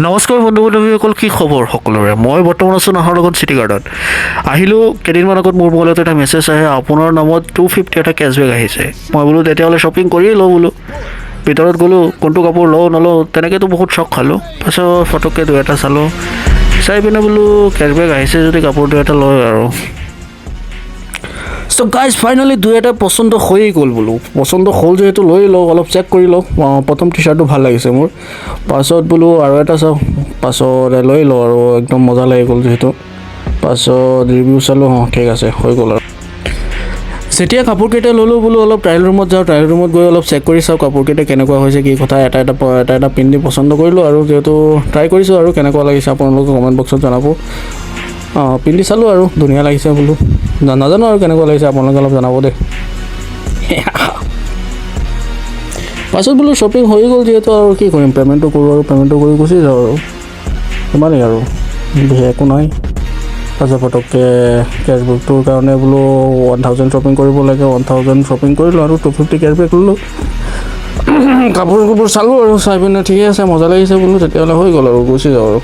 নমস্কাৰ বন্ধু বান্ধৱীসকল, কি খবৰ সকলোৰে? মই বৰ্তমান আছোঁ নাহৰলগুন চিটি গাৰ্ডত। আহিলোঁ কেইদিনমান আগত মোৰ মোবাইলত এটা মেছেজ আহে, আপোনাৰ নামত 250 এটা কেছবেক আহিছে। মই বোলো তেতিয়াহ'লে শ্বপিং কৰিয়ে লওঁ বোলো। ভিতৰত গ'লোঁ, কোনটো কাপোৰ লওঁ নলওঁ তেনেকৈতো বহুত চখ খালোঁ। তাৰপিছত ফটককৈ 2 এটা চালোঁ, চাই পিনে বোলো কেছবেক আহিছে যদি কাপোৰ 2 এটা লয় আৰু। চ' গাইজ ফাইনেলি 2 এটা পচন্দ হৈয়ে গ'ল বোলো। পচন্দ হ'ল যিহেতু লৈ লওঁ, অলপ চেক কৰি লওঁ। প্ৰথম টি চাৰ্টটো ভাল লাগিছে মোৰ, পাছত বোলো আৰু এটা চাওঁ, পাছত লৈ লওঁ আৰু একদম মজা লাগি গ'ল যিহেতু। পাছত ৰিভিউ চালোঁ, ঠিক আছে হৈ গ'ল আৰু। যেতিয়া কাপোৰকেইটা ল'লোঁ বোলো অলপ ট্ৰায়েল ৰুমত যাওঁ, ট্ৰায়েল ৰুমত গৈ অলপ চেক কৰি চাওঁ কাপোৰকেইটা কেনেকুৱা হৈছে, কি কথা। এটা এটা পিন্ধি পচন্দ কৰিলোঁ আৰু যিহেতু ট্ৰাই কৰিছোঁ আৰু কেনেকুৱা লাগিছে আপোনালোকে কমেণ্ট বক্সত জনাব। পিন্ধি চালোঁ আৰু ধুনীয়া লাগিছে বোলো। নাজানো আৰু কেনেকুৱা লাগিছে, আপোনালোকে অলপ জনাব দেই। পাছত বোলো শ্বপিং হৈ গ'ল যিহেতু আৰু কি কৰিম, পে'মেণ্টটো কৰোঁ আৰু পে'মেণ্টটো কৰি গুচি যাওঁ আৰু সিমানেই আৰু, বিশেষ একো নাই। তাৰপিছত ফটককৈ কেছবেকটোৰ কাৰণে বোলো 1000 শ্বপিং কৰিব লাগে, 1000 শ্বপিং কৰিলোঁ আৰু 250 কেছবেক ল'লোঁ। কাপোৰ চালোঁ আৰু চাই পিনে ঠিকে আছে, মজা লাগিছে বোলো, তেতিয়াহ'লে হৈ গ'ল আৰু গুচি যাওঁ আৰু।